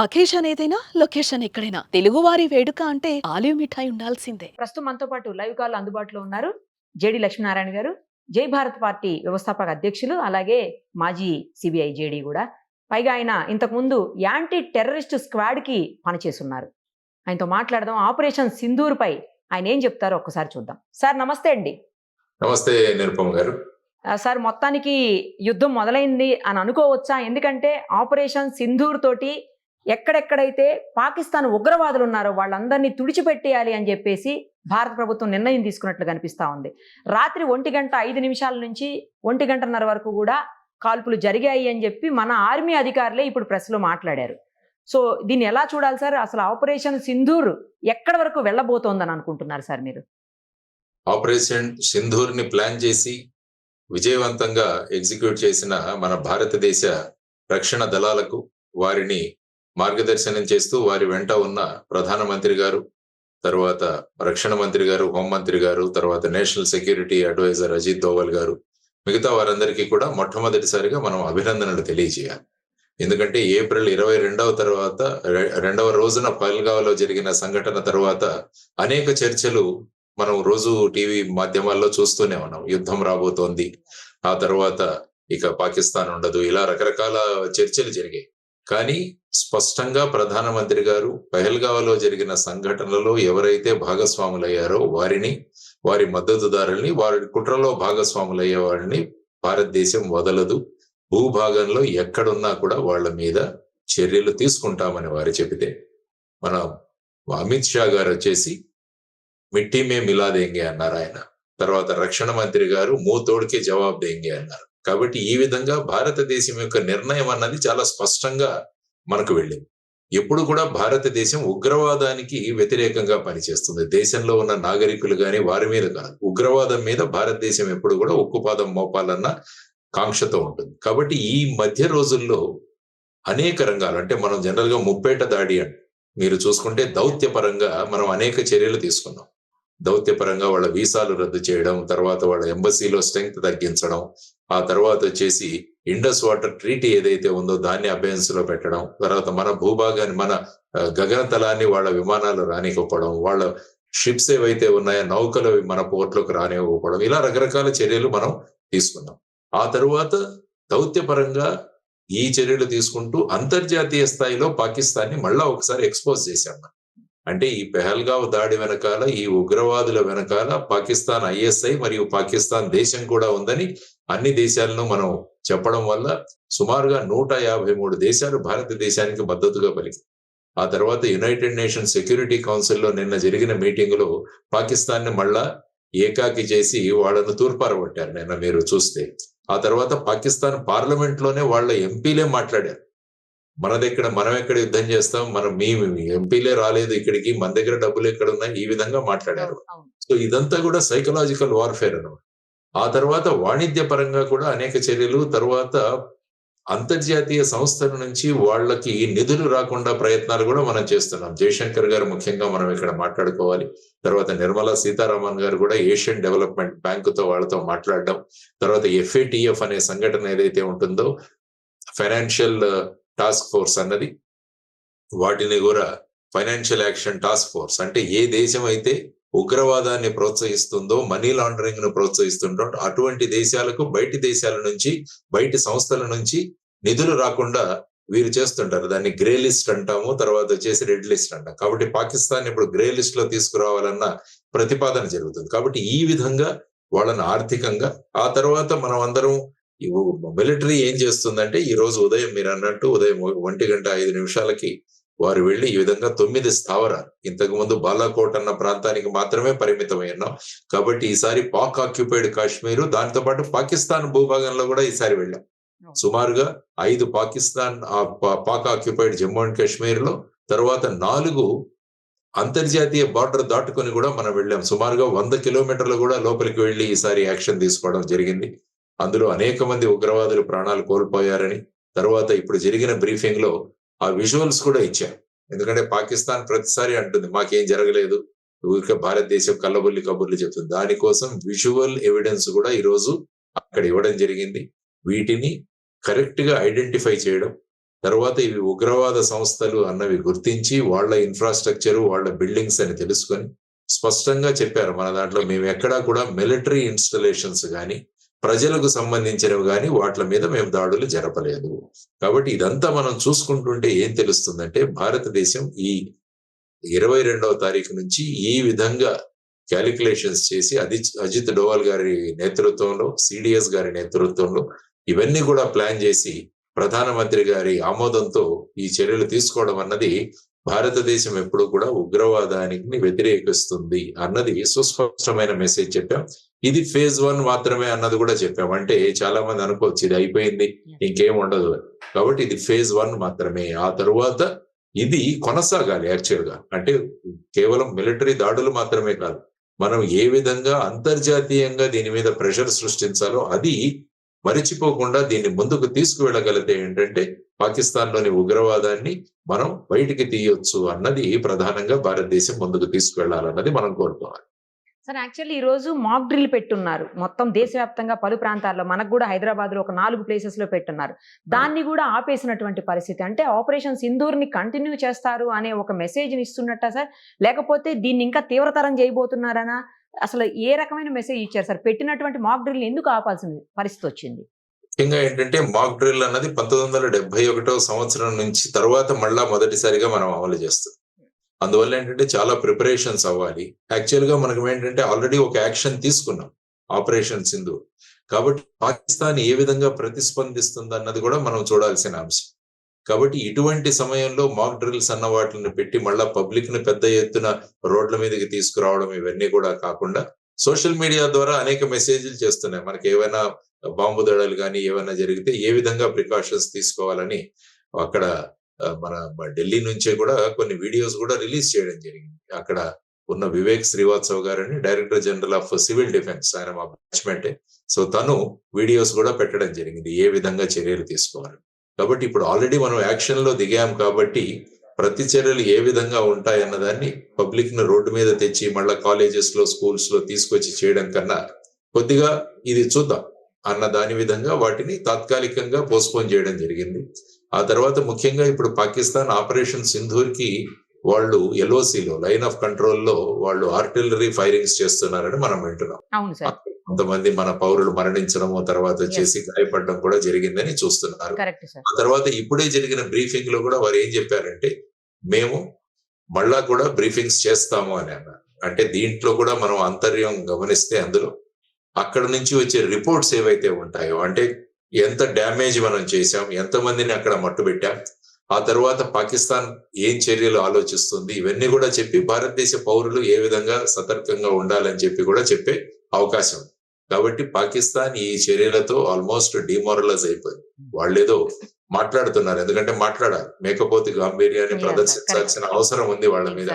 Occasion ఏదైనా location ఎక్కడైనా తెలుగువారి వేడుక అంటే ఆలివ్ మిఠాయి ఉండాల్సిందే. ప్రస్తుతం మనతో పాటు లైవ్ కాల్ అందుబాటులో ఉన్నారు జేడి లక్ష్మీనారాయణ గారు. జై భారత్ పార్టీ వ్యవస్థాపక అధ్యక్షులు, అలాగే మాజీ సిబిఐ జేడీ కూడా. పైగా ఆయన ఇంతకుముందు యాంటీ టెర్రరిస్ట్ స్క్వాడ్ కి పనిచేస్తున్నారు. ఆయనతో మాట్లాడదాం. ఆపరేషన్ సింధూర్ పై ఆయన ఏం చెప్తారో ఒక్కసారి చూద్దాం. సార్ నమస్తే అండి. నమస్తే నిరుపమ్ గారు. సార్, మొత్తానికి యుద్ధం మొదలైంది అని అనుకోవచ్చా? ఎందుకంటే ఆపరేషన్ సింధూర్ తోటి ఎక్కడెక్కడైతే పాకిస్తాన్ ఉగ్రవాదులు ఉన్నారో వాళ్ళందరినీ తుడిచిపెట్టేయాలి అని చెప్పేసి భారత ప్రభుత్వం నిర్ణయం తీసుకున్నట్లు కనిపిస్తా ఉంది. రాత్రి 1:05 నుంచి 1:30 వరకు కూడా కాల్పులు జరిగాయి అని చెప్పి మన ఆర్మీ అధికారులే ఇప్పుడు ప్రెస్లో మాట్లాడారు. సో దీన్ని ఎలా చూడాలి సార్? అసలు ఆపరేషన్ సింధూర్ ఎక్కడి వరకు వెళ్ళబోతోందని అనుకుంటున్నారు సార్ మీరు? ఆపరేషన్ సింధూర్ ని ప్లాన్ చేసి విజయవంతంగా ఎగ్జిక్యూట్ చేసిన మన భారతదేశ రక్షణ దళాలకు, వారిని మార్గదర్శనం చేస్తూ వారి వెంట ఉన్న ప్రధానమంత్రి గారు, తర్వాత రక్షణ మంత్రి గారు, హోంమంత్రి గారు, తర్వాత national security advisor Ajit Doval గారు, మిగతా వారందరికీ కూడా మొట్టమొదటిసారిగా మనం అభినందనలు తెలియజేయాలి. ఎందుకంటే ఏప్రిల్ 22వ తర్వాత రెండవ రోజున పహల్గావ్లో జరిగిన సంఘటన తర్వాత అనేక చర్చలు మనం రోజు టీవీ మాధ్యమాల్లో చూస్తూనే ఉన్నాం. యుద్ధం రాబోతోంది, ఆ తర్వాత ఇక పాకిస్తాన్ ఉండదు, ఇలా రకరకాల చర్చలు జరిగాయి. కానీ స్పష్టంగా ప్రధానమంత్రి గారు పహల్గావ్లో జరిగిన సంఘటనలో ఎవరైతే భాగస్వాములయ్యారో వారిని, వారి మద్దతుదారుల్ని, వారి కుట్రలో భాగస్వాములయ్యే వారిని భారతదేశం వదలదు, భూభాగంలో ఎక్కడున్నా కూడా వాళ్ళ మీద చర్యలు తీసుకుంటామని వారు చెబితే, మన అమిత్ షా గారు వచ్చేసి మిట్టి మే మిలా దేంగే అన్నారు ఆయన. తర్వాత రక్షణ మంత్రి గారు మూతోడికే జవాబు దేంగే అన్నారు. కాబట్టి ఈ విధంగా భారతదేశం యొక్క నిర్ణయం అన్నది చాలా స్పష్టంగా మనకు వెళ్ళింది. ఎప్పుడు కూడా భారతదేశం ఉగ్రవాదానికి వ్యతిరేకంగా పనిచేస్తుంది. దేశంలో ఉన్న నాగరికులు గాని వారి మీద కాదు, ఉగ్రవాదం మీద భారతదేశం ఎప్పుడు కూడా ఉక్కుపాదం మోపాలన్న కాంక్షతో ఉంటుంది. కాబట్టి ఈ మధ్య రోజుల్లో అనేక రంగాలు, అంటే మనం జనరల్ గా ముప్పేట దాడి అంటే మీరు చూసుకుంటే దౌత్యపరంగా మనం అనేక చర్యలు తీసుకున్నాం. దౌత్యపరంగా వాళ్ళ వీసాలు రద్దు చేయడం, తర్వాత వాళ్ళ ఎంబసీలో స్ట్రెంగ్త్ తగ్గించడం, ఆ తర్వాత వచ్చేసి ఇండస్ వాటర్ ట్రీటీ ఏదైతే ఉందో దాన్ని అబెయన్స్ లో పెట్టడం, తర్వాత మన భూభాగాన్ని, మన గగనతలాన్ని వాళ్ళ విమానాలు రానివ్వకపోవడం, వాళ్ళ షిప్స్ ఏవైతే ఉన్నాయో నౌకలు మన పోర్ట్లోకి రానివ్వకపోవడం, ఇలా రకరకాల చర్యలు మనం తీసుకున్నాం. ఆ తరువాత దౌత్యపరంగా ఈ చర్యలు తీసుకుంటూ అంతర్జాతీయ స్థాయిలో పాకిస్తాన్ని మళ్ళా ఒకసారి ఎక్స్పోజ్ చేశాం. అంటే ఈ పెహల్గావ్ దాడి వెనకాల, ఈ ఉగ్రవాదుల వెనకాల పాకిస్తాన్ ఐఎస్ఐ మరియు పాకిస్తాన్ దేశం కూడా ఉందని అన్ని దేశాలను మనం చెప్పడం వల్ల సుమారుగా 153 దేశాలు భారతదేశానికి మద్దతుగా పలికాయి. ఆ తర్వాత యునైటెడ్ నేషన్ సెక్యూరిటీ కౌన్సిల్లో నిన్న జరిగిన మీటింగ్ లో పాకిస్తాన్ ని మళ్ళా ఏకాకి చేసి వాళ్ళను తూర్పారబట్టారు నిన్న మీరు చూస్తే. ఆ తర్వాత పాకిస్తాన్ పార్లమెంట్ లోనే వాళ్ళ ఎంపీలే మాట్లాడారు, మనం ఎక్కడ యుద్ధం చేస్తాం, మీ ఎంపీలే రాలేదు ఇక్కడికి, మన దగ్గర డబ్బులు ఎక్కడ ఉన్నాయి, ఈ విధంగా మాట్లాడారు. సో ఇదంతా కూడా సైకలాజికల్ వార్ఫేర్ అన్నమాట. ఆ తర్వాత వాణిజ్య పరంగా కూడా అనేక చర్యలు, తర్వాత అంతర్జాతీయ సంస్థల నుంచి వాళ్ళకి నిధులు రాకుండా ప్రయత్నాలు కూడా మనం చేస్తున్నాం. జయశంకర్ గారు ముఖ్యంగా మనం ఇక్కడ మాట్లాడుకోవాలి. తర్వాత నిర్మలా సీతారామన్ గారు కూడా ఏషియన్ డెవలప్మెంట్ బ్యాంక్ తో వాళ్ళతో మాట్లాడడం, తర్వాత FATF అనే సంఘటన ఏదైతే ఉంటుందో ఫైనాన్షియల్ టాస్క్ ఫోర్స్ అన్నది, వాటిని కూడా ఫైనాన్షియల్ యాక్షన్ టాస్క్ ఫోర్స్, అంటే ఏ దేశం అయితే ఉగ్రవాదాన్ని ప్రోత్సహిస్తుందో, మనీ లాండరింగ్ ను ప్రోత్సహిస్తుందో అటువంటి దేశాలకు బయటి దేశాల నుంచి, బయటి సంస్థల నుంచి నిధులు రాకుండా వీరు చేస్తుంటారు. దాన్ని గ్రే లిస్ట్ అంటాము, తర్వాత వచ్చేసి రెడ్ లిస్ట్ అంటాం. కాబట్టి పాకిస్తాన్ ఇప్పుడు గ్రే లిస్ట్ లో తీసుకురావాలన్న ప్రతిపాదన జరుగుతుంది. కాబట్టి ఈ విధంగా వాళ్ళని ఆర్థికంగా, ఆ తర్వాత మనం అందరం మిలిటరీ ఏం చేస్తుందంటే, ఈ రోజు ఉదయం మీరు అన్నట్టు ఉదయం 1:05 వారు వెళ్లి ఈ విధంగా 9 స్థావరాలు, ఇంతకు ముందు బాలాకోట్ అన్న ప్రాంతానికి మాత్రమే పరిమితమై ఉన్నాం. కాబట్టి ఈసారి పాక్ ఆక్యుపైడ్ కాశ్మీర్, దాంతో పాటు పాకిస్తాన్ భూభాగంలో కూడా ఈసారి వెళ్ళాం. సుమారుగా 5 పాక్ ఆక్యుపైడ్ జమ్మూ అండ్ కాశ్మీర్ లో, తర్వాత 4 అంతర్జాతీయ బార్డర్ దాటుకొని కూడా మనం వెళ్ళాం. సుమారుగా 100 కిలోమీటర్లు కూడా లోపలికి వెళ్లి ఈసారి యాక్షన్ తీసుకోవడం జరిగింది. అందులో అనేక మంది ఉగ్రవాదులు ప్రాణాలు కోల్పోయారని, తర్వాత ఇప్పుడు జరిగిన బ్రీఫింగ్ లో ఆ విజువల్స్ కూడా ఇచ్చారు. ఎందుకంటే పాకిస్తాన్ ప్రతిసారి అంటుంది మాకేం జరగలేదు, ఊరికే భారతదేశం కల్లబుల్లి కబుర్లు చెప్తుంది. దానికోసం విజువల్ ఎవిడెన్స్ కూడా ఈరోజు అక్కడ ఇవ్వడం జరిగింది. వీటిని కరెక్ట్ గా ఐడెంటిఫై చేయడం, తర్వాత ఇవి ఉగ్రవాద సంస్థలు అన్నవి గుర్తించి వాళ్ళ ఇన్ఫ్రాస్ట్రక్చర్, వాళ్ళ బిల్డింగ్స్ అని తెలుసుకొని స్పష్టంగా చెప్పారు. మన దాంట్లో మేము ఎక్కడా కూడా మిలిటరీ ఇన్స్టలేషన్స్ గాని, ప్రజలకు సంబంధించినవి గాని వాటి మీద మేము దాడులు జరపలేదు. కాబట్టి ఇదంతా మనం చూసుకుంటుంటే ఏం తెలుస్తుందంటే భారతదేశం ఈ 22వ తారీఖు నుంచి ఈ విధంగా క్యాలిక్యులేషన్స్ చేసి అజిత్ డోవల్ గారి నేతృత్వంలో, సిడిఎస్ గారి నేతృత్వంలో ఇవన్నీ కూడా ప్లాన్ చేసి ప్రధానమంత్రి గారి ఆమోదంతో ఈ చర్యలు తీసుకోవడం అన్నది భారతదేశం ఎప్పుడు కూడా ఉగ్రవాదానికి వ్యతిరేకిస్తుంది అన్నది సుస్పష్టమైన మెసేజ్ చెప్పాం. ఇది ఫేజ్ 1 మాత్రమే అన్నది కూడా చెప్పాం. అంటే చాలా మంది అనుకోవచ్చు ఇది అయిపోయింది ఇంకేం ఉండదు. కాబట్టి ఇది ఫేజ్ 1 మాత్రమే. ఆ తరువాత ఇది కొనసాగాలి యాక్చువల్ గా. అంటే కేవలం మిలిటరీ దాడులు మాత్రమే కాదు, మనం ఏ విధంగా అంతర్జాతీయంగా దీని మీద ప్రెషర్ సృష్టించాలో అది మరిచిపోకుండా దీన్ని ముందుకు తీసుకువెళ్ళగలిగితే ఏంటంటే పాకిస్తాన్లోని ఉగ్రవాదాన్ని మనం బయటికి తీయొచ్చు అన్నది ప్రధానంగా భారతదేశం ముందుకు తీసుకువెళ్ళాలన్నది మనం కోరుకోవాలి. సార్ యాక్చువల్లీ ఈ రోజు మాక్ డ్రిల్ పెట్టున్నారు మొత్తం దేశవ్యాప్తంగా పలు ప్రాంతాల్లో, మనకు కూడా హైదరాబాద్ లో ఒక 4 ప్లేసెస్ లో పెట్టున్నారు. దాన్ని కూడా ఆపేసినటువంటి పరిస్థితి. అంటే ఆపరేషన్ సింధూర్ ని కంటిన్యూ చేస్తారు అనే ఒక మెసేజ్ ఇస్తున్నట్ట సార్, లేకపోతే దీన్ని ఇంకా తీవ్రతరం చేయబోతున్నారనా? అసలు ఏ రకమైన మెసేజ్ ఇచ్చారు సార్? పెట్టినటువంటి మాక్ డ్రిల్ ఎందుకు ఆపాల్సిన పరిస్థితి వచ్చింది? ముఖ్యంగా ఏంటంటే మాక్ డ్రిల్ అన్నది 1971వ సంవత్సరం నుంచి తర్వాత మళ్ళా మొదటిసారిగా మనం అమలు చేస్తాం. అందువల్ల ఏంటంటే చాలా ప్రిపరేషన్స్ అవ్వాలి. యాక్చువల్ గా మనకు ఏంటంటే ఆల్రెడీ ఒక యాక్షన్ తీసుకున్నాం, ఆపరేషన్ సింధూర్. కాబట్టి పాకిస్తాన్ ఏ విధంగా ప్రతిస్పందిస్తుంది అన్నది కూడా మనం చూడాల్సిన అంశం. కాబట్టి ఇటువంటి సమయంలో మాక్ డ్రిల్స్ అన్న వాటిని పెట్టి మళ్ళా పబ్లిక్ ని పెద్ద ఎత్తున రోడ్ల మీదకి తీసుకురావడం ఇవన్నీ కూడా కాకుండా సోషల్ మీడియా ద్వారా అనేక మెసేజ్లు చేస్తున్నాయి. మనకి ఏవైనా బాంబు దళాలు కానీ ఏమైనా జరిగితే ఏ విధంగా ప్రికాషన్స్ తీసుకోవాలని అక్కడ మన ఢిల్లీ నుంచే కూడా కొన్ని వీడియోస్ కూడా రిలీజ్ చేయడం జరిగింది. అక్కడ ఉన్న వివేక్ శ్రీవాత్సవ్ గారని director general of civil defence, ఆయన మా బ్యాచ్మెంటే. సో తను వీడియోస్ కూడా పెట్టడం జరిగింది ఏ విధంగా చర్యలు తీసుకోవాలి. కాబట్టి ఇప్పుడు ఆల్రెడీ మనం యాక్షన్ లో దిగాం కాబట్టి ప్రతి చర్యలు ఏ విధంగా ఉంటాయన్న దాన్ని పబ్లిక్ ను రోడ్డు మీద తెచ్చి మళ్ళా కాలేజెస్ లో, స్కూల్స్ లో తీసుకొచ్చి చేయడం కన్నా కొద్దిగా ఇది చూద్దాం అన్న దాని విధంగా వాటిని తాత్కాలికంగా పోస్ట్పోన్ చేయడం జరిగింది. ఆ తర్వాత ముఖ్యంగా ఇప్పుడు పాకిస్తాన్ ఆపరేషన్ సింధూర్ కి వాళ్ళు ఎల్ఓసిలో, లైన్ ఆఫ్ కంట్రోల్ లో వాళ్ళు ఆర్టిలరీ ఫైరింగ్స్ చేస్తున్నారని మనం వింటున్నాం. అవును సార్. కొంతమంది మన పౌరులు మరణించడము, తర్వాత వచ్చేసి గాయపడడం కూడా జరిగిందని చూస్తున్నారు. Correct sir. ఆ తర్వాత ఇప్పుడే జరిగిన బ్రీఫింగ్ లో కూడా వారు ఏం చెప్పారంటే మేము మళ్ళా కూడా బ్రీఫింగ్స్ చేస్తాము అని అన్నారు. అంటే దీంట్లో కూడా మనం అంతర్యం గమనిస్తే అందులో అక్కడ నుంచి వచ్చే రిపోర్ట్స్ ఏవైతే ఉంటాయో, అంటే ఎంత డ్యామేజ్ మనం చేశాం, ఎంతమందిని అక్కడ మట్టుబెట్టాం, ఆ తర్వాత పాకిస్తాన్ ఏం చర్యలు ఆలోచిస్తుంది, ఇవన్నీ కూడా చెప్పి భారతదేశ పౌరులు ఏ విధంగా సతర్కంగా ఉండాలని చెప్పి కూడా చెప్పే అవకాశం. కాబట్టి పాకిస్తాన్ ఈ చర్యలతో ఆల్మోస్ట్ డిమోరలైజ్ అయిపోయింది. వాళ్ళేదో మాట్లాడుతున్నారు, ఎందుకంటే మాట్లాడాలి, మేకపోతే గాంభీర్యాన్ని ప్రదర్శించాల్సిన అవసరం ఉంది వాళ్ళ మీద.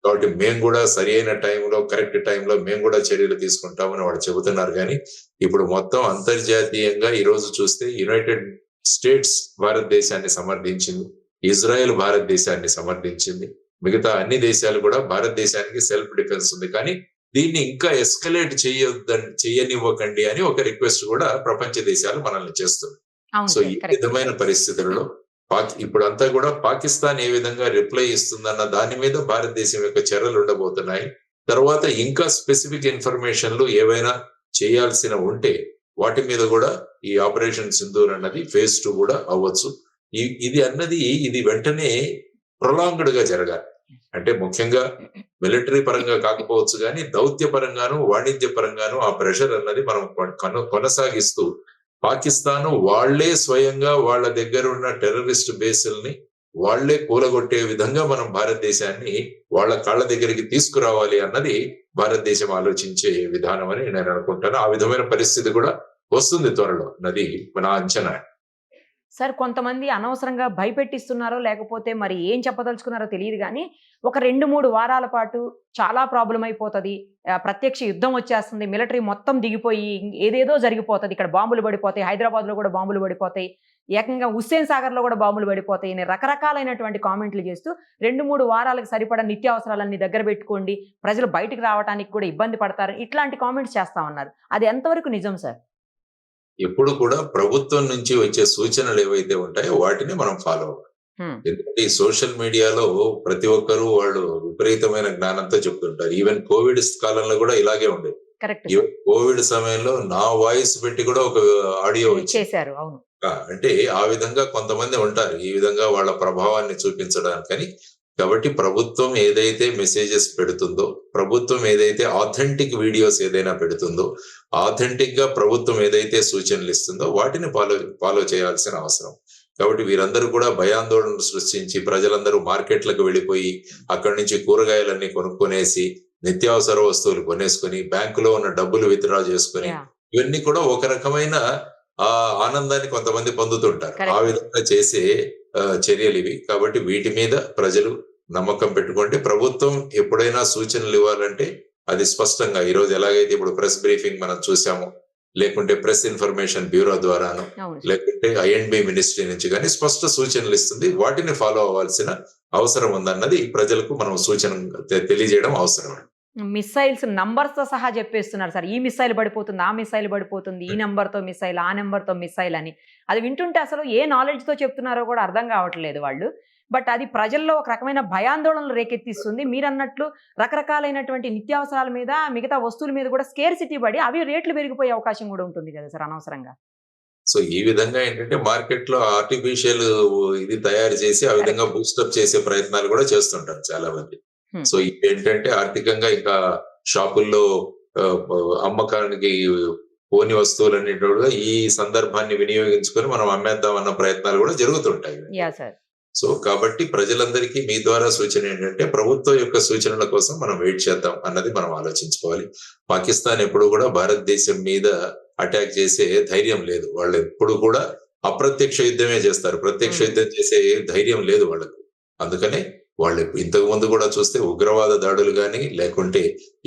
కాబట్టి మేము కూడా సరి అయిన టైంలో, కరెక్ట్ టైంలో మేము కూడా చర్యలు తీసుకుంటామని వాళ్ళు చెబుతున్నారు. కానీ ఇప్పుడు మొత్తం అంతర్జాతీయంగా ఈ రోజు చూస్తే యునైటెడ్ స్టేట్స్ భారతదేశాన్ని సమర్థించింది, ఇజ్రాయెల్ భారతదేశాన్ని సమర్థించింది, మిగతా అన్ని దేశాలు కూడా భారతదేశానికి సెల్ఫ్ డిఫెన్స్ ఉంది, కానీ దీన్ని ఇంకా ఎస్కలేట్ చేయనివ్వకండి అని ఒక రిక్వెస్ట్ కూడా ప్రపంచ దేశాలు మనల్ని చేస్తుంది. సో ఈ విధమైన పరిస్థితులలో ఇప్పుడంతా కూడా పాకిస్తాన్ ఏ విధంగా రిప్లై ఇస్తుందన్న దాని మీద భారతదేశం యొక్క చర్యలు ఉండబోతున్నాయి. తర్వాత ఇంకా స్పెసిఫిక్ ఇన్ఫర్మేషన్లు ఏవైనా చేయాల్సిన ఉంటే వాటి మీద కూడా ఈ ఆపరేషన్ సింధూర్ అన్నది ఫేజ్ 2 కూడా అవ్వచ్చు. ఇది వెంటనే ప్రొలాంగ్డ్ గా జరగాలి. అంటే ముఖ్యంగా మిలిటరీ పరంగా కాకపోవచ్చు కానీ దౌత్య పరంగాను, వాణిజ్య పరంగాను ఆ ప్రెషర్ అన్నది మనం కొనసాగిస్తూ పాకిస్తాన్ వాళ్లే స్వయంగా వాళ్ళ దగ్గర ఉన్న టెర్రరిస్ట్ బేసుల్ని వాళ్లే కూలగొట్టే విధంగా మనం భారతదేశాన్ని వాళ్ళ కాళ్ళ దగ్గరికి తీసుకురావాలి అన్నది భారతదేశం ఆలోచించే విధానం అని నేను అనుకుంటాను. ఆ విధమైన పరిస్థితి కూడా వస్తుంది త్వరలో అన్నది నా అంచనా. సార్ కొంతమంది అనవసరంగా భయపెట్టిస్తున్నారో లేకపోతే మరి ఏం చెప్పదలుచుకున్నారో తెలియదు కానీ ఒక 2-3 వారాల పాటు చాలా ప్రాబ్లం అయిపోతుంది, ప్రత్యక్ష యుద్ధం వచ్చేస్తుంది, మిలిటరీ మొత్తం దిగిపోయి ఏదేదో జరిగిపోతుంది, ఇక్కడ బాంబులు పడిపోతాయి, హైదరాబాద్లో కూడా బాంబులు పడిపోతాయి, ఏకంగా హుస్సేన్ సాగర్లో కూడా బాంబులు పడిపోతాయి అని రకరకాలైనటువంటి కామెంట్లు చేస్తూ 2-3 వారాలకు సరిపడా నిత్యావసరాలన్నీ దగ్గర పెట్టుకోండి, ప్రజలు బయటకు రావడానికి కూడా ఇబ్బంది పడతారు, ఇట్లాంటి కామెంట్స్ చేస్తా ఉన్నారు. అది ఎంతవరకు నిజం సార్? ఎప్పుడు కూడా ప్రభుత్వం నుంచి వచ్చే సూచనలు ఏవైతే ఉంటాయో వాటిని మనం ఫాలో అవ్వాలి. ఎందుకంటే ఈ సోషల్ మీడియాలో ప్రతి ఒక్కరు వాళ్ళు విపరీతమైన జ్ఞానంతో చెప్తుంటారు. ఈవెన్ కోవిడ్ కాలంలో కూడా ఇలాగే ఉండేది. కరెక్ట్ ఈవెన్ కోవిడ్ సమయంలో నా వాయిస్ పెట్టి కూడా ఒక ఆడియో చేశారు. అవును. అంటే ఆ విధంగా కొంతమంది ఉంటారు ఈ విధంగా వాళ్ళ ప్రభావాన్ని చూపించడానికని. కాబట్టి ప్రభుత్వం ఏదైతే మెసేజెస్ పెడుతుందో, ప్రభుత్వం ఏదైతే ఆథెంటిక్ వీడియోస్ ఏదైనా పెడుతుందో, ఆథెంటిక్ గా ప్రభుత్వం ఏదైతే సూచనలు ఇస్తుందో వాటిని ఫాలో చేయాల్సిన అవసరం. కాబట్టి వీరందరూ కూడా భయాందోళనలు సృష్టించి ప్రజలందరూ మార్కెట్లకు వెళ్ళిపోయి అక్కడి నుంచి కూరగాయలన్నీ కొనుక్కొనేసి నిత్యావసర వస్తువులు కొనేసుకొని బ్యాంకులో ఉన్న డబ్బులు విత్డ్రా చేసుకొని ఇవన్నీ కూడా ఒక రకమైన ఆనందాన్ని కొంతమంది పొందుతుంటారు. ఆ విధంగా చేసే చర్యలు ఇవి. కాబట్టి వీటి మీద ప్రజలు నమ్మకం పెట్టుకుంటే ప్రభుత్వం ఎప్పుడైనా సూచనలు ఇవ్వాలంటే అది స్పష్టంగా ఈ రోజు ఎలాగైతే ఇప్పుడు ప్రెస్ బ్రీఫింగ్ మనం చూసాము, లేకుంటే ప్రెస్ ఇన్ఫర్మేషన్ బ్యూరో ద్వారాను, లేకుంటే INB మినిస్ట్రీ నుంచి కానీ స్పష్ట సూచనలు ఇస్తుంది. వాటిని ఫాలో అవ్వాల్సిన అవసరం ఉందన్నది ప్రజలకు మనం సూచన తెలియజేయడం అవసరం. మిసైల్స్ నంబర్స్ తో సహా చెప్పేస్తున్నారు సార్. ఈ మిసైల్ పడిపోతుంది, ఆ మిసైల్ పడిపోతుంది, ఈ నెంబర్ తో మిసైల్, ఆ నెంబర్ తో మిసైల్ అని. అది వింటుంటే అసలు ఏ నాలెడ్జ్ తో చెప్తున్నారో కూడా అర్థం కావట్లేదు వాళ్ళు. బట్ అది ప్రజల్లో ఒక రకమైన భయాందోళనలు రేకెత్తిస్తుంది. మీరు అన్నట్లు రకరకాలైనటువంటి నిత్యావసరాల మీద, మిగతా వస్తువుల మీద కూడా స్కేర్సిటీ పడి అవి రేట్లు పెరిగిపోయే అవకాశం కూడా ఉంటుంది కదా సార్ అనవసరంగా. సో ఈ విధంగా ఏంటంటే మార్కెట్ లో ఆర్టిఫిషియల్ ఇది తయారు చేసి ఆ విధంగా బూస్టప్ చేసే ప్రయత్నాలు కూడా చేస్తుంటారు చాలా మంది. సో ఏంటంటే ఆర్థికంగా ఇంకా షాపుల్లో అమ్మకానికి పోని వస్తువులన్నిటి కూడా ఈ సందర్భాన్ని వినియోగించుకొని మనం అమ్మేద్దాం అన్న ప్రయత్నాలు కూడా జరుగుతుంటాయి. సో కాబట్టి ప్రజలందరికీ మీ ద్వారా సూచన ఏంటంటే ప్రభుత్వం యొక్క సూచనల కోసం మనం వెయిట్ చేద్దాం అన్నది మనం ఆలోచించుకోవాలి. పాకిస్తాన్ ఎప్పుడు కూడా భారతదేశం మీద అటాక్ చేసే ధైర్యం లేదు. వాళ్ళు ఎప్పుడు కూడా అప్రత్యక్ష యుద్ధమే చేస్తారు. ప్రత్యక్ష యుద్ధం చేసే ధైర్యం లేదు వాళ్ళకు. అందుకనే వాళ్ళు ఇంతకు ముందు కూడా చూస్తే ఉగ్రవాద దాడులు కానీ, లేకుంటే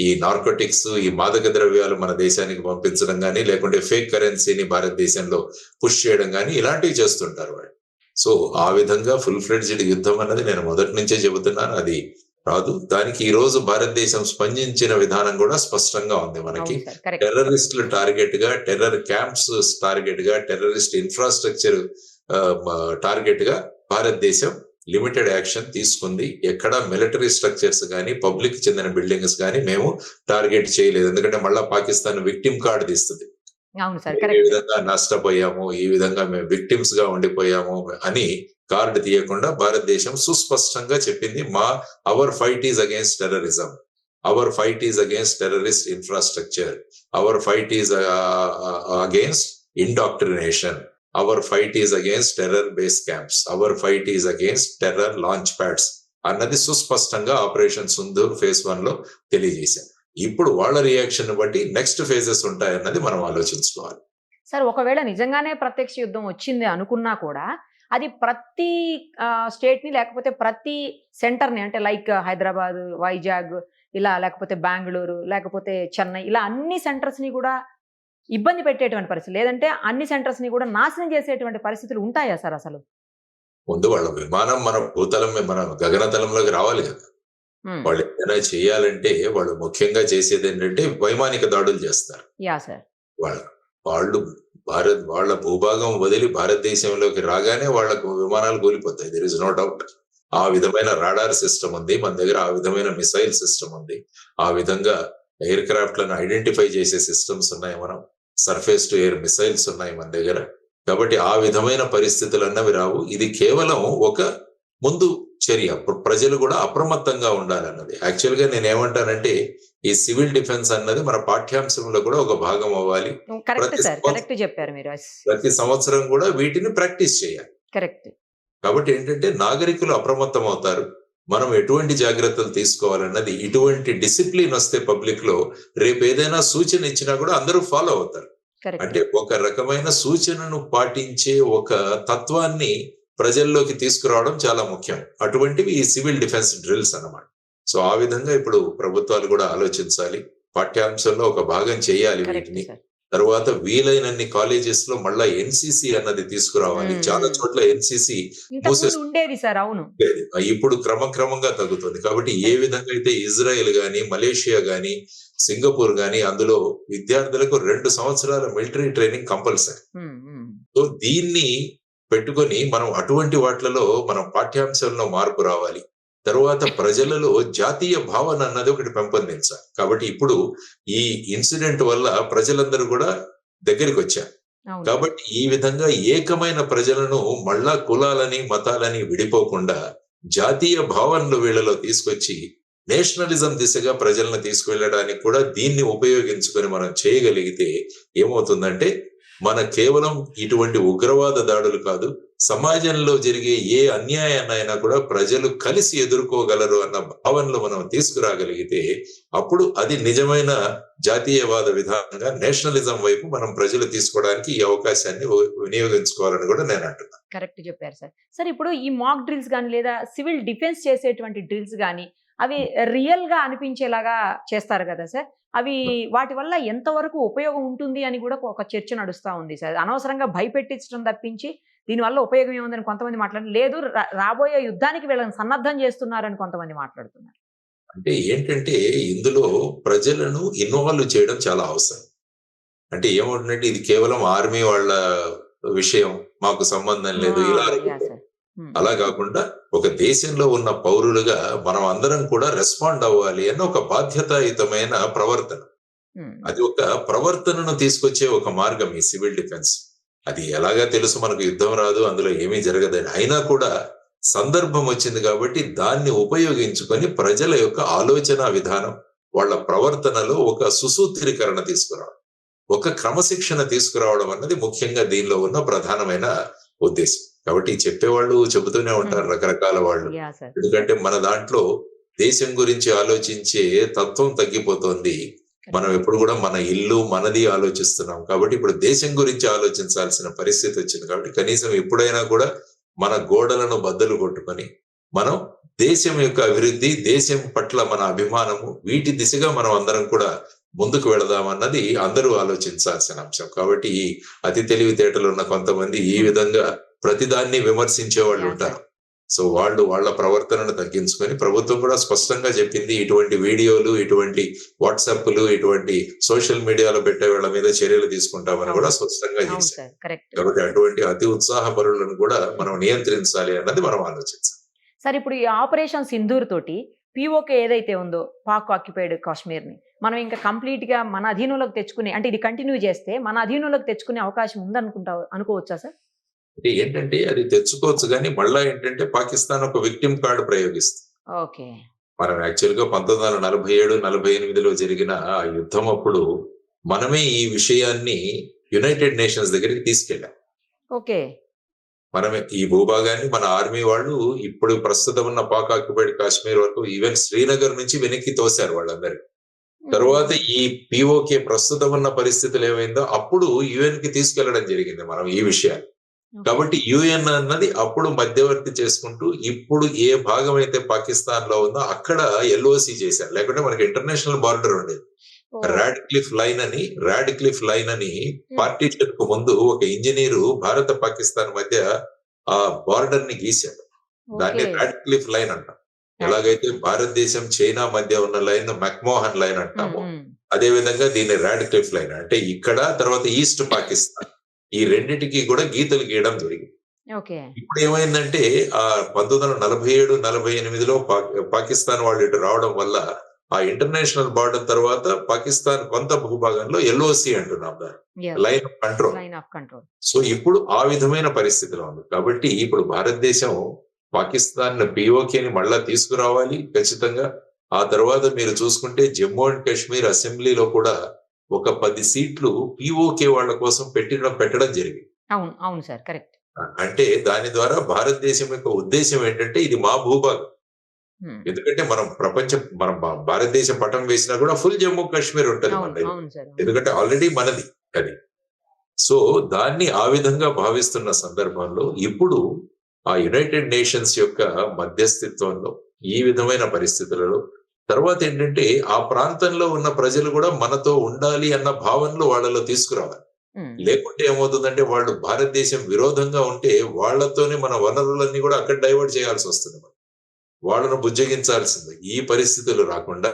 ఈ నార్కోటిక్స్, ఈ మాదక ద్రవ్యాలు మన దేశానికి పంపించడం కానీ, లేకుంటే ఫేక్ కరెన్సీని భారతదేశంలో పుష్ చేయడం కానీ ఇలాంటివి చేస్తుంటారు వాళ్ళు. సో ఆ విధంగా ఫుల్ ఫ్లెడ్జ్డ్ యుద్ధం అన్నది నేను మొదటి నుంచే చెబుతున్నాను, అది రాదు. దానికి ఈ రోజు భారతదేశం స్పందించిన విధానం కూడా స్పష్టంగా ఉంది. మనకి టెర్రరిస్టులు టార్గెట్ గా, టెర్రర్ క్యాంప్స్ టార్గెట్ గా, టెర్రరిస్ట్ ఇన్ఫ్రాస్ట్రక్చర్ టార్గెట్ గా భారతదేశం లిమిటెడ్ యాక్షన్ తీసుకుంది. ఎక్కడ మిలిటరీ స్ట్రక్చర్స్ కానీ, పబ్లిక్ చెందిన బిల్డింగ్స్ కానీ మేము టార్గెట్ చేయలేదు. ఎందుకంటే మళ్ళా పాకిస్తాన్ విక్టిమ్ కార్డు తీస్తుంది. ఈ విధంగా నష్టపోయాము, ఈ విధంగా మేము విక్టిమ్స్ గా ఉండిపోయాము అని కార్డు తీయకుండా భారతదేశం సుస్పష్టంగా చెప్పింది, our fight is against terrorism, our fight is against terrorist infrastructure, our fight is against indoctrination, our fight is against terror base camps, our fight is against terror launch pads అన్నది సుస్పష్టంగా operation Sindoor phase 1 లో తెలియజేశారు. ఇప్పుడు వాళ్ళ reaction బట్టి next phases ఉంటాయన్నది మనం ఆలోచించుకోవాలి. సార్ ఒకవేళ నిజంగానే ప్రత్యక్ష యుద్ధం వచ్చింది అనుకున్నా కూడా అది ప్రతి స్టేట్ ని, లేకపోతే ప్రతి సెంటర్ ని, అంటే లైక్ హైదరాబాద్, వైజాగ్ ఇలా, లేకపోతే బెంగళూరు, లేకపోతే చెన్నై, ఇలా అన్ని సెంటర్స్ ని కూడా ఇబ్బంది పెట్టేటువంటి పరిస్థితి, లేదంటే అన్ని సెంటర్స్ ని కూడా నాశనం చేసేటువంటి పరిస్థితులు ఉంటాయా సార్ అసలు? ముందు వాళ్ళ విమానం మన భూతలం, మన గగనతలంలోకి రావాలి కదా. వాళ్ళు ఏదైనా చేయాలంటే వాళ్ళు ముఖ్యంగా చేసేది ఏంటంటే వైమానిక దాడులు చేస్తారు. వాళ్ళ భూభాగం వదిలి భారతదేశంలోకి రాగానే వాళ్ళకు విమానాలు కూలిపోతాయి. There is no doubt. ఆ విధమైన రాడార్ సిస్టమ్ ఉంది మన దగ్గర, ఆ విధమైన మిసైల్ సిస్టమ్ ఉంది, ఆ విధంగా ఎయిర్ క్రాఫ్ట్ లను ఐడెంటిఫై చేసే సిస్టమ్స్ ఉన్నాయి, మనం సర్ఫేస్ టు ఎయిర్ మిసైల్స్ ఉన్నాయి మన దగ్గర. కాబట్టి ఆ విధమైన పరిస్థితులు అన్నవి రావు. ఇది కేవలం ఒక ముందు చర్య, ప్రజలు కూడా అప్రమత్తంగా ఉండాలన్నది. యాక్చువల్ గా నేను ఏమంటానంటే ఈ సివిల్ డిఫెన్స్ అన్నది మన పాఠ్యాంశంలో కూడా ఒక భాగం అవ్వాలి. ప్రతి సంవత్సరం కూడా వీటిని ప్రాక్టీస్ చేయాలి. కాబట్టి ఏంటంటే నాగరికులు అప్రమత్తం అవుతారు. మనం ఎటువంటి జాగ్రత్తలు తీసుకోవాలన్నది, ఇటువంటి డిసిప్లిన్ వస్తే పబ్లిక్ లో రేపు ఏదైనా సూచన ఇచ్చినా కూడా అందరూ ఫాలో అవుతారు. అంటే ఒక రకమైన సూచనను పాటించే ఒక తత్వాన్ని ప్రజల్లోకి తీసుకురావడం చాలా ముఖ్యం. అటువంటివి ఈ సివిల్ డిఫెన్స్ డ్రిల్స్ అన్నమాట. సో ఆ విధంగా ఇప్పుడు ప్రభుత్వాలు కూడా ఆలోచించాలి, పాఠ్యాంశంలో ఒక భాగం చేయాలి వీటిని. తర్వాత వీలైనన్ని కాలేజెస్ లో మళ్ళా ఎన్సిసి అన్నది తీసుకురావాలి. చాలా చోట్ల ఎన్సిసి ఇంతకుముందు ఉండేది సార్. అవును. ఇప్పుడు క్రమక్రమంగా తగ్గుతుంది. కాబట్టి ఏ విధంగా అయితే ఇజ్రాయెల్ గాని, మలేషియా గాని, సింగపూర్ గాని అందులో విద్యార్థులకు 2 సంవత్సరాల మిలిటరీ ట్రైనింగ్ కంపల్సరీ. ఉమ్, ఉమ్. సో దీన్ని పెట్టుకొని మనం అటువంటి వాటిలలో మనం పాఠ్యాంశాల్లో మార్పు రావాలి. తరువాత ప్రజలలో జాతీయ భావన అన్నది ఒకటి పెంపొందించాలి. కాబట్టి ఇప్పుడు ఈ ఇన్సిడెంట్ వల్ల ప్రజలందరూ కూడా దగ్గరికి వచ్చారు. అవును. కాబట్టి ఈ విధంగా ఏకమైన ప్రజలను మళ్ళా కులాలని మతాలని విడిపోకుండా జాతీయ భావనలు వీళ్ళలో తీసుకొచ్చి నేషనలిజం దిశగా ప్రజలను తీసుకువెళ్ళడానికి కూడా దీన్ని ఉపయోగించుకొని మనం చేయగలిగితే ఏమవుతుందంటే మన కేవలం ఇటువంటి ఉగ్రవాద దాడులు కాదు, సమాజంలో జరిగే ఏ అన్యాయాన్నైనా కూడా ప్రజలు కలిసి ఎదుర్కోగలరు అన్న భావనలు మనం తీసుకురాగలిగితే అప్పుడు అది నిజమైన జాతీయవాద విధానంగా నేషనలిజం వైపు మనం ప్రజలు తీసుకోవడానికి ఈ అవకాశాన్ని వినియోగించుకోవాలని కూడా నేను అంటున్నాను. కరెక్ట్ చెప్పారు సార్. సార్ ఇప్పుడు ఈ మాక్ డ్రిల్స్ కానీ లేదా సివిల్ డిఫెన్స్ చేసేటువంటి డ్రిల్స్ కానీ అవి రియల్ గా అనిపించేలాగా చేస్తారు కదా సార్. అవి వాటి వల్ల ఎంతవరకు ఉపయోగం ఉంటుంది అని కూడా ఒక చర్చ నడుస్తా ఉంది సార్. అనవసరంగా భయపెట్టించడం తప్పించి దీనివల్ల ఉపయోగం ఏముందని కొంతమంది మాట్లాడుతున్నారు. లేదు, రాబోయే యుద్ధానికి వీళ్ళని సన్నద్ధం చేస్తున్నారని కొంతమంది మాట్లాడుతున్నారు. అంటే ఏంటంటే ఇందులో ప్రజలను ఇన్వాల్వ్ చేయడం చాలా అవసరం. అంటే ఏమవుతుందంటే ఇది కేవలం ఆర్మీ వాళ్ళ విషయం, మాకు సంబంధం లేదు ఇలా యా అనుకుంటారు. సార్. అలా కాకుండా ఒక దేశంలో ఉన్న పౌరులుగా మనం అందరం కూడా రెస్పాండ్ అవ్వాలి అన్న ఒక బాధ్యతాయుతమైన ప్రవర్తన. అది ఒక ప్రవర్తనను తీసుకొచ్చే ఒక మార్గం ఈ సివిల్ డిఫెన్స్. అది ఎలాగా తెలుసు, మనకు యుద్ధం రాదు, అందులో ఏమీ జరగదని. అయినా కూడా సందర్భం వచ్చింది కాబట్టి దాన్ని ఉపయోగించుకొని ప్రజల యొక్క ఆలోచన విధానం, వాళ్ళ ప్రవర్తనలో ఒక సుసూత్రీకరణ తీసుకురావడం, ఒక క్రమశిక్షణ తీసుకురావడం అన్నది ముఖ్యంగా దీనిలో ఉన్న ప్రధానమైన ఉద్దేశం. కాబట్టి చెప్పేవాళ్ళు చెబుతూనే ఉంటారు రకరకాల వాళ్ళు. Yeah sir. ఎందుకంటే మన దాంట్లో దేశం గురించి ఆలోచించే తత్వం తగ్గిపోతుంది. మనం ఎప్పుడు కూడా మన ఇల్లు మనది ఆలోచిస్తున్నాం. కాబట్టి ఇప్పుడు దేశం గురించి ఆలోచించాల్సిన పరిస్థితి వచ్చింది. కాబట్టి కనీసం ఎప్పుడైనా కూడా మన గోడలను బద్దలు కొట్టుకొని మనం దేశం యొక్క అభివృద్ధి, దేశం పట్ల మన అభిమానము, వీటి దిశగా మనం అందరం కూడా ముందుకు వెళదామన్నది అందరూ ఆలోచించాల్సిన అంశం. కాబట్టి ఈ అతి తెలివితేటలు ఉన్న కొంతమంది ఈ విధంగా ప్రతిదాన్ని విమర్శించే వాళ్ళు ఉంటారు. సో వాళ్ళు వాళ్ళ ప్రవర్తనను తగ్గించుకొని, ప్రభుత్వం కూడా స్పష్టంగా చెప్పింది ఇటువంటి వీడియోలు, ఇటువంటి వాట్సాప్లు, ఇటువంటి సోషల్ మీడియాలో పెట్టే వాళ్ళ మీద చర్యలు తీసుకుంటామని కూడా స్పష్టంగా అవును చేశారు. సార్. కరెక్ట్. కాబట్టి అటువంటి అతి ఉత్సాహపరులను కూడా మనం నియంత్రించాలి అన్నది మనం ఆలోచించాలి. సార్ ఇప్పుడు ఈ ఆపరేషన్ సింధూర్ తోటి పీఓకే ఏదైతే ఉందో పాక్ ఆక్యుపైడ్ కాశ్మీర్ని మనం ఇంకా కంప్లీట్ గా మన అధీనంలోకి తెచ్చుకునే, అంటే ఇది కంటిన్యూ చేస్తే మన అధీనంలోకి తెచ్చుకునే అవకాశం అనుకోవచ్చా సార్? అంటే ఏంటంటే అది తెచ్చుకోవచ్చు, కానీ మళ్ళా ఏంటంటే పాకిస్తాన్ ఒక విక్టిమ్ కార్డు ప్రయోగిస్తుంది. ఓకే. మనం యాక్చువల్ గా 1947-48లో జరిగిన ఆ యుద్ధం అప్పుడు మనమే ఈ విషయాన్ని యునైటెడ్ నేషన్స్ దగ్గరికి తీసుకెళ్ళాం. ఓకే. మనమే ఈ భూభాగాన్ని మన ఆర్మీ వాళ్ళు ఇప్పుడు ప్రస్తుతం ఉన్న పాక్ ఆక్యుపైడ్ కాశ్మీర్ వరకు ఈవెన్ శ్రీనగర్ నుంచి వెనక్కి తోశారు వాళ్ళందరూ. తర్వాత ఈ పిఓకే ప్రస్తుతం ఉన్న పరిస్థితులు ఏమైందో అప్పుడు యుఎన్ కి తీసుకెళ్లడం జరిగింది మనం ఈ విషయాన్ని. కాబట్టి యుఎన్ అన్నది అప్పుడు మధ్యవర్తి చేసుకుంటూ ఇప్పుడు ఏ భాగం అయితే పాకిస్తాన్ లో ఉందో అక్కడ ఎల్ఓసి చేశారు. లేకుంటే మనకి ఇంటర్నేషనల్ బార్డర్ ఉండేది. రాడ్క్లిఫ్ లైన్ అని పార్టీషన్ కు ముందు ఒక ఇంజనీరు భారత పాకిస్తాన్ మధ్య ఆ బార్డర్ ని గీశాడు. దాన్ని రాడ్క్లిఫ్ లైన్ అంటాం. ఎలాగైతే భారతదేశం చైనా మధ్య ఉన్న లైన్ మెక్మోహన్ లైన్ అంటాము, అదే విధంగా దీన్ని రాడ్క్లిఫ్ లైన్ అంటే ఇక్కడ తర్వాత ఈస్ట్ పాకిస్తాన్ ఈ రెండింటికి కూడా గీతలు గీయడం జరిగింది. ఇప్పుడు ఏమైందంటే ఆ 1947-48లో పాకిస్తాన్ వాళ్ళు ఇటు రావడం వల్ల ఆ ఇంటర్నేషనల్ బార్డర్ తర్వాత పాకిస్తాన్ కొంత భూభాగంలో ఎల్ఓసి అంటున్నాం దాన్ని, లైన్ ఆఫ్ కంట్రోల్. సో ఇప్పుడు ఆ విధమైన పరిస్థితిలో ఉంది. కాబట్టి ఇప్పుడు భారతదేశం పాకిస్తాన్ పిఓకేని మళ్ళా తీసుకురావాలి ఖచ్చితంగా. ఆ తర్వాత మీరు చూసుకుంటే జమ్మూ అండ్ కాశ్మీర్ అసెంబ్లీలో కూడా ఒక 10 సీట్లు పిఓకే వాళ్ళ కోసం పెట్టడం జరిగింది. అవును సార్, కరెక్ట్. అంటే దాని ద్వారా భారతదేశం యొక్క ఉద్దేశం ఏంటంటే ఇది మా భూభాగం. ఎందుకంటే మనం భారతదేశం పటం వేసినా కూడా ఫుల్ జమ్మూ కాశ్మీర్ ఉంటుంది మనది, ఎందుకంటే ఆల్రెడీ మనది అది. సో దాన్ని ఆ విధంగా భావిస్తున్న సందర్భంలో ఇప్పుడు ఆ యునైటెడ్ నేషన్స్ యొక్క మధ్యస్థిత్వంలో ఈ విధమైన పరిస్థితులలో తర్వాత ఏంటంటే ఆ ప్రాంతంలో ఉన్న ప్రజలు కూడా మనతో ఉండాలి అన్న భావనలు వాళ్ళలో తీసుకురావాలి. ఉమ్, లేకుంటే ఏమవుతుందంటే వాళ్ళు భారతదేశం విరోధంగా ఉంటే వాళ్ళతోనే మన వనరులన్నీ కూడా అక్కడ డైవర్ట్ చేయాల్సి వస్తుంది. వాళ్ళను బుజ్జగించాల్సింది. ఈ పరిస్థితులు రాకుండా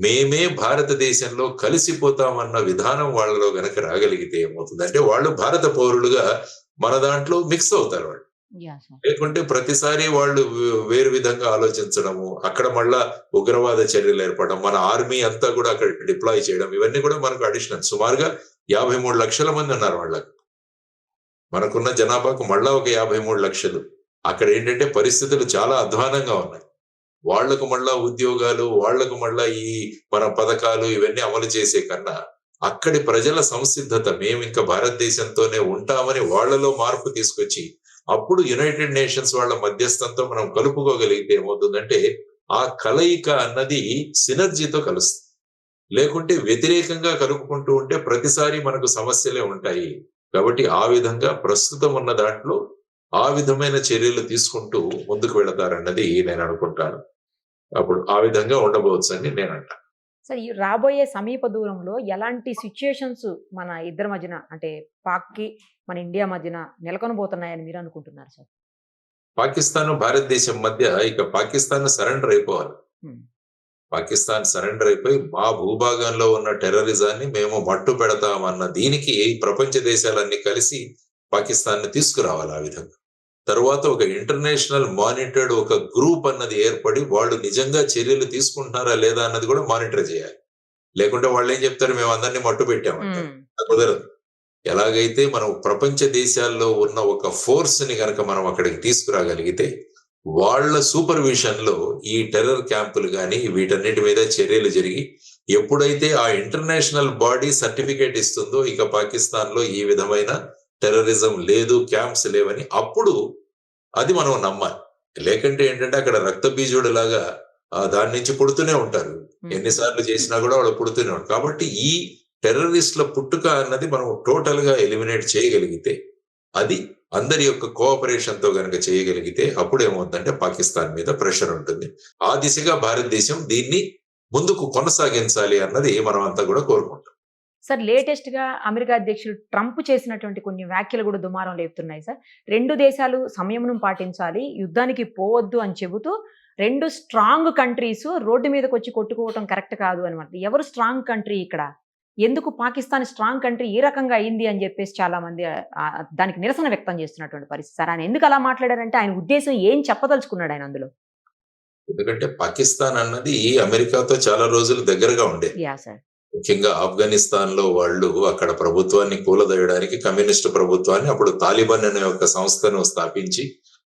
మేమే భారతదేశంలో కలిసిపోతామన్న విధానం వాళ్ళలో గనక రాగలిగితే ఏమవుతుందంటే వాళ్ళు భారత పౌరులుగా మన దాంట్లో మిక్స్ అవుతారు వాళ్ళు. Yeah sir. లేకుంటే ప్రతిసారి వాళ్ళు వేరు విధంగా ఆలోచించడము, అక్కడ మళ్ళా ఉగ్రవాద చర్యలు ఏర్పడడం, మన ఆర్మీ అంతా కూడా అక్కడ డిప్లాయ్ చేయడం, ఇవన్నీ కూడా మనకు అడిషనల్. సుమారుగా 53 లక్షల మంది ఉన్నారు వాళ్ళకి. మనకున్న జనాభాకు మళ్ళా ఒక 53 లక్షలు. అక్కడ ఏంటంటే పరిస్థితులు చాలా అధ్వానంగా ఉన్నాయి. వాళ్లకు మళ్ళా ఉద్యోగాలు, వాళ్లకు మళ్ళా ఈ మన పథకాలు ఇవన్నీ అమలు చేసే కన్నా అక్కడి ప్రజల సంసిద్ధత, మేము ఇంకా భారతదేశంతోనే ఉంటామని వాళ్ళలో మార్పు తీసుకొచ్చి అప్పుడు యునైటెడ్ నేషన్స్ వాళ్ళ మధ్యస్థంతో మనం కలుపుకోగలిగితే ఏమవుతుందంటే ఆ కలయిక అన్నది సినర్జీతో కలుస్తుంది. లేకుంటే వ్యతిరేకంగా కలుపుకుంటూ ఉంటే ప్రతిసారి మనకు సమస్యలే ఉంటాయి. కాబట్టి ఆ విధంగా ప్రస్తుతం ఉన్న దాంట్లో ఆ విధమైన చర్యలు తీసుకుంటూ ముందుకు వెళతారన్నది నేను అనుకుంటాను. అప్పుడు ఆ విధంగా ఉండబోవచ్చు అని నేను అంటాను. సార్, ఈ రాబోయే సమీప దూరంలో ఎలాంటి సిచ్యుయేషన్స్ మన ఇద్దరి మధ్యన అంటే పాక్కి మన ఇండియా మధ్యన నెలకొనబోతున్నాయని మీరు అనుకుంటున్నారు సార్? పాకిస్తాన్ భారతదేశం మధ్య ఇక పాకిస్తాన్ సరెండర్ అయిపోవాలి. ఉమ్, పాకిస్తాన్ సరెండర్ అయిపోయి మా భూభాగంలో ఉన్న టెర్రరిజాన్ని మేము మట్టు పెడతామన్న దీనికి ప్రపంచ దేశాలన్నీ కలిసి పాకిస్తాన్ ని తీసుకురావాలి. ఆ విధంగా తర్వాత ఒక ఇంటర్నేషనల్ మానిటర్డ్ ఒక గ్రూప్ అన్నది ఏర్పడి వాళ్ళు నిజంగా చర్యలు తీసుకుంటున్నారా లేదా అన్నది కూడా మానిటర్ చేయాలి. లేకుంటే వాళ్ళు ఏం చెప్తారు, మేము అందరినీ మట్టు పెట్టామంటారు. ఉమ్, కుదరదు. ఎలాగైతే మనం ప్రపంచ దేశాల్లో ఉన్న ఒక ఫోర్స్ ని గనక మనం అక్కడికి తీసుకురాగలిగితే వాళ్ళ సూపర్విజన్ లో ఈ టెర్రర్ క్యాంపులు గాని వీటన్నిటి మీద చర్యలు జరిగి ఎప్పుడైతే ఆ ఇంటర్నేషనల్ బాడీ సర్టిఫికేట్ ఇస్తుందో ఇక పాకిస్తాన్ లో ఈ విధమైన టెర్రరిజం లేదు, క్యాంప్స్ లేవని, అప్పుడు అది మనం నమ్మాలి. లేకంటే ఏంటంటే అక్కడ రక్త బీజుడు లాగా దాని నుంచి పుడుతూనే ఉంటారు. ఎన్నిసార్లు చేసినా కూడా వాళ్ళు పుడుతూనే ఉంటారు. కాబట్టి ఈ టెర్రరిస్ట్ల పుట్టుక అన్నది మనం టోటల్ గా ఎలిమినేట్ చేయగలిగితే, అది అందరి యొక్క కోఆపరేషన్ తో గనక చేయగలిగితే అప్పుడు ఏమవుతుందంటే పాకిస్తాన్ మీద ప్రెషర్ ఉంటుంది. ఆ దిశగా భారతదేశం దీన్ని ముందుకు కొనసాగించాలి అన్నది మనం అంతా కూడా కోరుకుంటాం. సార్, లేటెస్ట్ గా అమెరికా అధ్యక్షుడు ట్రంప్ చేసినటువంటి కొన్ని వ్యాఖ్యలు కూడా దుమారం లేపుతున్నాయి సార్. రెండు దేశాలు సంయమనం పాటించాలి, యుద్ధానికి పోవద్దు అని చెబుతూ రెండు స్ట్రాంగ్ కంట్రీస్ రోడ్డు మీదకి వచ్చి కొట్టుకోవటం కరెక్ట్ కాదు అనమాట. ఎవరు స్ట్రాంగ్ కంట్రీ ఇక్కడ? ఎందుకు పాకిస్తాన్ స్ట్రాంగ్ కంట్రీ ఈ రకంగా అయింది అని చెప్పేసి చాలా మంది దానికి నిరసన వ్యక్తం చేస్తున్నటువంటి పరిస్థితి. సార్, ఆయన ఎందుకు అలా మాట్లాడారంటే ఆయన ఉద్దేశం ఏం చెప్పదలుచుకున్నాడు ఆయన అందులో? ఎందుకంటే పాకిస్తాన్ అన్నది అమెరికాతో చాలా రోజులు దగ్గరగా ఉండేది. Yeah sir. ముఖ్యంగా ఆఫ్ఘనిస్తాన్ లో వాళ్ళు అక్కడ ప్రభుత్వాన్ని కూలదోయడానికి కమ్యూనిస్టు ప్రభుత్వాన్ని అప్పుడు తాలిబాన్ అనే ఒక సంస్థను స్థాపించి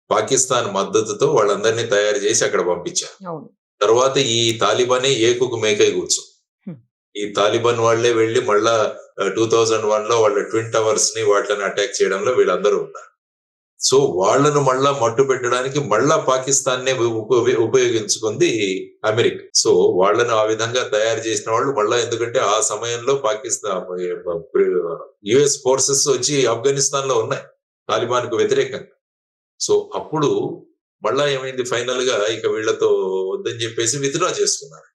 పాకిస్తాన్ మద్దతుతో వాళ్ళందరినీ తయారు చేసి అక్కడ పంపించారు. అవును. తర్వాత ఈ తాలిబానే ఏకుకు మేకై కూర్చు. ఈ తాలిబాన్ వాళ్లే వెళ్లి మళ్ళా 2001 లో వాళ్ళ ట్విన్ టవర్స్ ని వాటిని అటాక్ చేయడంలో వీళ్ళందరూ ఉన్నారు. సో వాళ్ళను మళ్ళా మట్టు పెట్టడానికి మళ్ళా పాకిస్తాన్ నే ఉపయోగించుకుంది అమెరికా. సో వాళ్ళను ఆ విధంగా తయారు చేసిన వాళ్ళు మళ్ళా, ఎందుకంటే ఆ సమయంలో పాకిస్తాన్ యుఎస్ ఫోర్సెస్ వచ్చి ఆఫ్ఘనిస్తాన్ లో ఉన్నాయి తాలిబాన్ కు వ్యతిరేకంగా. సో అప్పుడు మళ్ళా ఏమైంది, ఫైనల్ గా ఇక వీళ్లతో వద్దని చెప్పేసి విత్డ్రా చేసుకున్నారు.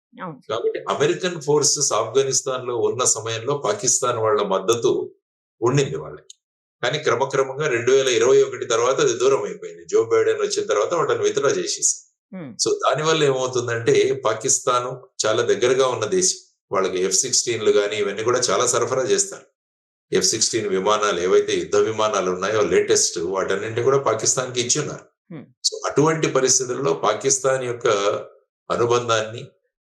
కాబట్టి అమెరికన్ ఫోర్సెస్ ఆఫ్ఘనిస్తాన్ లో ఉన్న సమయంలో పాకిస్తాన్ వాళ్ళ మద్దతు ఉండింది వాళ్ళకి. కానీ క్రమక్రమంగా 2021 తర్వాత అది దూరం అయిపోయింది. జో బైడెన్ వచ్చిన తర్వాత వాళ్ళని విత్డ్రా చేసేసారు. సో దానివల్ల ఏమవుతుందంటే పాకిస్తాన్ చాలా దగ్గరగా ఉన్న దేశం. వాళ్ళకి F-16లు కానీ ఇవన్నీ కూడా చాలా సరఫరా చేస్తారు. F-16 విమానాలు ఏవైతే యుద్ధ విమానాలు ఉన్నాయో లేటెస్ట్, వాటన్నింటి కూడా పాకిస్తాన్ కి ఇచ్చి ఉన్నారు. సో అటువంటి పరిస్థితుల్లో పాకిస్తాన్ యొక్క అనుబంధాన్ని,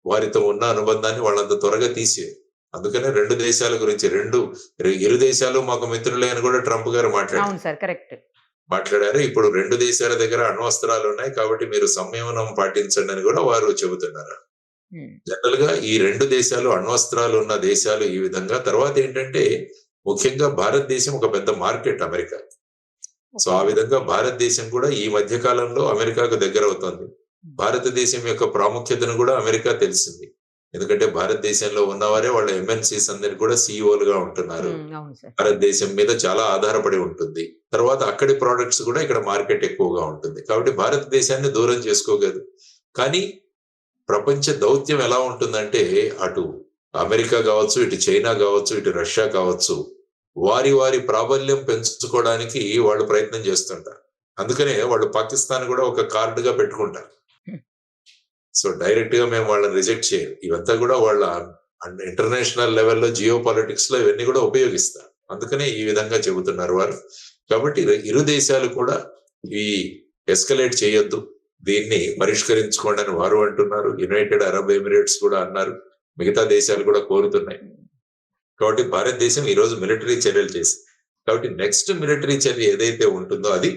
వారితో ఉన్న అనుబంధాన్ని వాళ్ళంత త్వరగా తీసేది. అందుకనే రెండు దేశాల గురించి ఇరు దేశాలు మాకు మిత్రులే అని కూడా ట్రంప్ గారు మాట్లాడారు. ఇప్పుడు రెండు దేశాల దగ్గర అణ్వస్త్రాలు ఉన్నాయి కాబట్టి మీరు సంయమనం పాటించండి అని కూడా వారు చెబుతున్నారు. జనరల్ గా ఈ రెండు దేశాలు అణ్వస్త్రాలు ఉన్న దేశాలు ఈ విధంగా. తర్వాత ఏంటంటే ముఖ్యంగా భారతదేశం ఒక పెద్ద మార్కెట్ అమెరికా. సో ఆ విధంగా భారతదేశం కూడా ఈ మధ్య కాలంలో అమెరికాకు దగ్గర అవుతుంది. భారతదేశం యొక్క ప్రాముఖ్యతను కూడా అమెరికా తెలిసింది. ఎందుకంటే భారతదేశంలో ఉన్నవారే వాళ్ళ MNCs అందరికి కూడా CEOలుగా ఉంటున్నారు. భారతదేశం మీద చాలా ఆధారపడి ఉంటుంది. తర్వాత అక్కడి ప్రోడక్ట్స్ కూడా ఇక్కడ మార్కెట్ ఎక్కువగా ఉంటుంది. కాబట్టి భారతదేశాన్ని దూరం చేసుకోగలదు. కానీ ప్రపంచ దౌత్యం ఎలా ఉంటుందంటే అటు అమెరికా కావచ్చు, ఇటు చైనా కావచ్చు, ఇటు రష్యా కావచ్చు, వారి వారి ప్రాబల్యం పెంచుకోవడానికి వాళ్ళు ప్రయత్నం చేస్తుంటారు. అందుకనే వాళ్ళు పాకిస్తాన్ కూడా ఒక కార్డుగా పెట్టుకుంటారు. సో డైరెక్ట్ గా మేము వాళ్ళని రిజెక్ట్ చేయం. ఇవంతా కూడా వాళ్ళ ఇంటర్నేషనల్ లెవెల్లో జియో పాలిటిక్స్ లో ఇవన్నీ కూడా ఉపయోగిస్తారు. అందుకనే ఈ విధంగా చెబుతున్నారు వారు. కాబట్టి ఇరు దేశాలు కూడా ఈ ఎస్కలేట్ చేయొద్దు, దీన్ని పరిష్కరించుకోండి అని వారు అంటున్నారు. యునైటెడ్ అరబ్ ఎమిరేట్స్ కూడా అన్నారు, మిగతా దేశాలు కూడా కోరుతున్నాయి. కాబట్టి భారతదేశం ఈ రోజు మిలిటరీ చర్యలు చేసింది. కాబట్టి నెక్స్ట్ మిలిటరీ చర్య ఏదైతే ఉంటుందో అది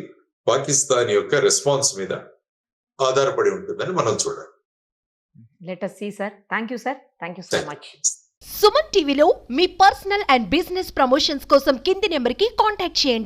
పాకిస్తాన్ యొక్క రెస్పాన్స్ మీద ఆధారపడి ఉంటుందని మనం చూడాలి. Let us see sir. Thank you sir. Thank you so much. Suman టీవీలో మీ పర్సనల్ అండ్ బిజినెస్ ప్రమోషన్స్ కోసం కింది నెంబర్కి కాంటాక్ట్ చేయండి.